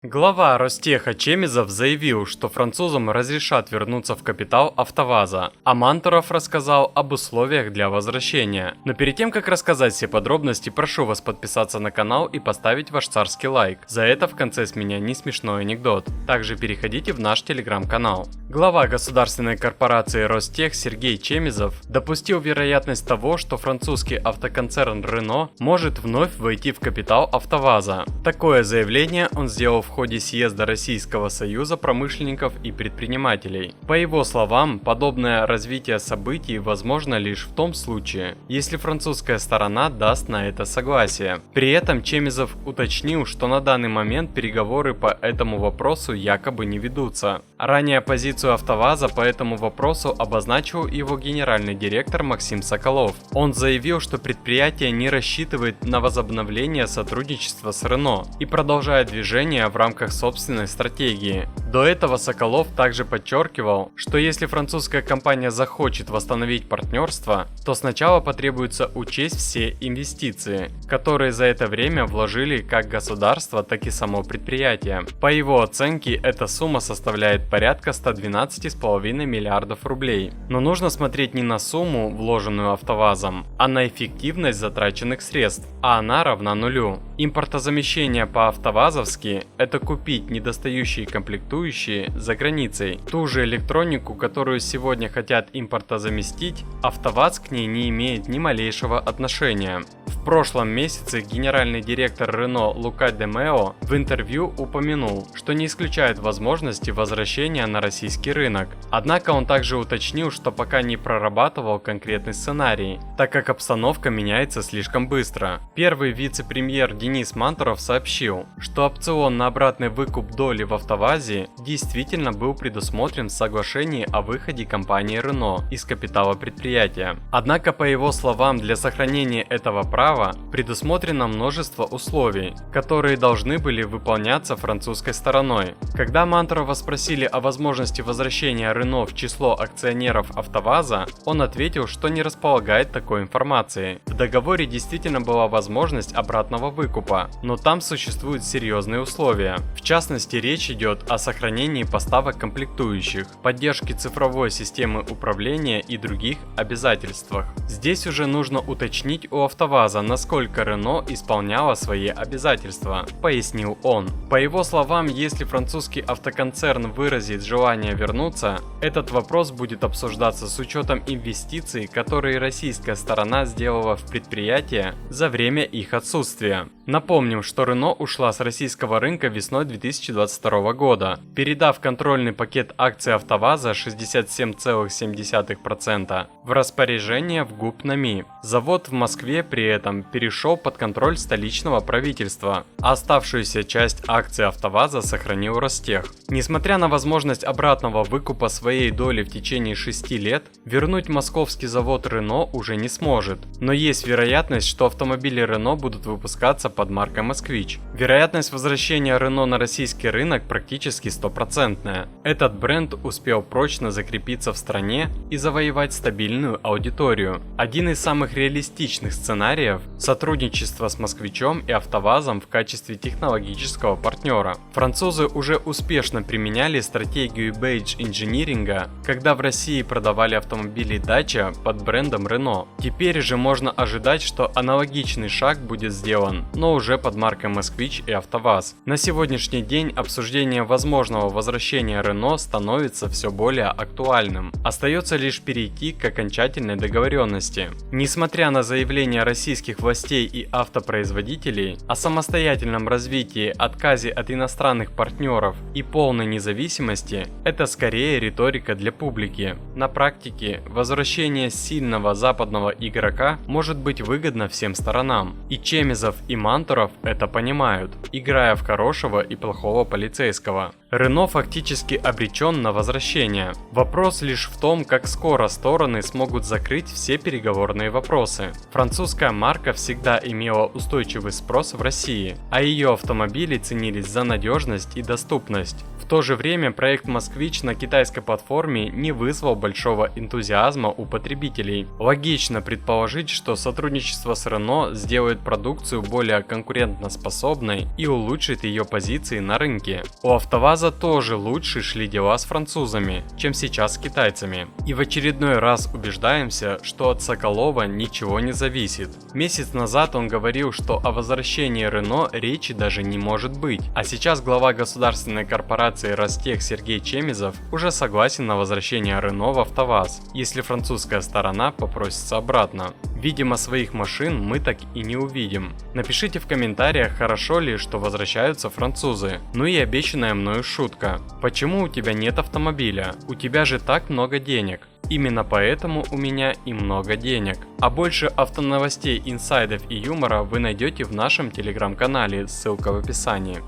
Глава Ростеха Чемизов заявил, что французам разрешат вернуться в капитал АвтоВАЗа, а Мантуров рассказал об условиях для возвращения. Но перед тем, как рассказать все подробности, прошу вас подписаться на канал и поставить ваш царский лайк. За это в конце с меня не смешной анекдот. Также переходите в наш телеграм-канал. Глава государственной корпорации Ростех Сергей Чемизов допустил вероятность того, что французский автоконцерн Renault может вновь войти в капитал АвтоВАЗа. Такое заявление он сделал в ходе съезда Российского союза промышленников и предпринимателей. По его словам, подобное развитие событий возможно лишь в том случае, если французская сторона даст на это согласие. При этом Чемизов уточнил, что на данный момент переговоры по этому вопросу якобы не ведутся. Ранее позицию АвтоВАЗа по этому вопросу обозначил его генеральный директор Максим Соколов. Он заявил, что предприятие не рассчитывает на возобновление сотрудничества с Renault и продолжает движение в рамках собственной стратегии. До этого Соколов также подчеркивал, что если французская компания захочет восстановить партнерство, то сначала потребуется учесть все инвестиции, которые за это время вложили как государство, так и само предприятие. По его оценке, эта сумма составляет порядка 112,5 миллиардов рублей. Но нужно смотреть не на сумму, вложенную АвтоВАЗом, а на эффективность затраченных средств, а она равна нулю. Импортозамещение по-автовазовски – это купить недостающие комплектующие за границей. Ту же электронику, которую сегодня хотят импортозаместить, АвтоВАЗ к ней не имеет ни малейшего отношения. В прошлом месяце генеральный директор Renault Лука де Мео в интервью упомянул, что не исключает возможности возвращения на российский рынок. Однако он также уточнил, что пока не прорабатывал конкретный сценарий, так как обстановка меняется слишком быстро. Первый вице-премьер Денис Мантуров сообщил, что опцион на обратный выкуп доли в АвтоВАЗе действительно был предусмотрен в соглашении о выходе компании Renault из капитала предприятия. Однако, по его словам, для сохранения этого права предусмотрено множество условий, которые должны были выполняться французской стороной. Когда Мантурова спросили о возможности возвращения Renault в число акционеров АвтоВАЗа, он ответил, что не располагает такой информацией. В договоре действительно была возможность обратного выкупа, но там существуют серьезные условия. В частности, речь идет о сохранении поставок комплектующих, поддержке цифровой системы управления и других обязательствах. Здесь уже нужно уточнить у АвтоВАЗа, насколько Renault исполняла свои обязательства, пояснил он. По его словам, если французский автоконцерн выразит желание вернуться, этот вопрос будет обсуждаться с учетом инвестиций, которые российская сторона сделала в предприятие за время их отсутствия. Напомним, что Renault ушла с российского рынка весной 2022 года, передав контрольный пакет акций АвтоВАЗа 67,7% в распоряжение в ГУП НАМИ. Завод в Москве при этом перешел под контроль столичного правительства, а оставшуюся часть акций АвтоВАЗа сохранил Ростех. Несмотря на возможность обратного выкупа своей доли в течение 6 лет, вернуть московский завод Renault уже не сможет. Но есть вероятность, что автомобили Renault будут выпускаться под маркой Москвич. Вероятность возвращения Renault на российский рынок практически 100%. Этот бренд успел прочно закрепиться в стране и завоевать стабильную аудиторию. Один из самых реалистичных сценариев – сотрудничество с Москвичом и АвтоВАЗом в качестве технологического партнера. Французы уже успешно применяли стратегию бейдж-инжиниринга, когда в России продавали автомобили Dacia под брендом Renault. Теперь же можно ожидать, что аналогичный шаг будет сделан, но уже под маркой Москвич и АвтоВАЗ. На сегодняшний день обсуждение возможного возвращения Renault становится все более актуальным. Остается лишь перейти к окончательной договоренности. Несмотря на заявления российских властей и автопроизводителей о самостоятельном развитии, отказе от иностранных партнеров и полной независимости, это скорее риторика для публики. На практике возвращение сильного западного игрока может быть выгодно всем сторонам. И Чемизов, и Мантуров это понимают, играя в хорошего и плохого полицейского. Рено фактически обречен на возвращение. Вопрос лишь в том, как скоро стороны смогут закрыть все переговорные вопросы. Французская марка всегда имела устойчивый спрос в России, а ее автомобили ценились за надежность и доступность. В то же время проект «Москвич» на китайской платформе не вызвал большого энтузиазма у потребителей. Логично предположить, что сотрудничество с Renault сделает продукцию более конкурентоспособной и улучшит ее позиции на рынке. У АвтоВАЗа тоже лучше шли дела с французами, чем сейчас с китайцами. И в очередной раз убеждаемся, что от Соколова ничего не зависит. Месяц назад он говорил, что о возвращении Renault речи даже не может быть, а сейчас глава государственной корпорации Ростех Сергей Чемизов уже согласен на возвращение Renault в АвтоВАЗ, если французская сторона попросится обратно. Видимо, своих машин мы так и не увидим. Напишите в комментариях, хорошо ли, что возвращаются французы. Ну и обещанная мною шутка. Почему у тебя нет автомобиля? У тебя же так много денег. Именно поэтому у меня и много денег. А больше автоновостей, инсайдов и юмора вы найдете в нашем телеграм-канале, ссылка в описании.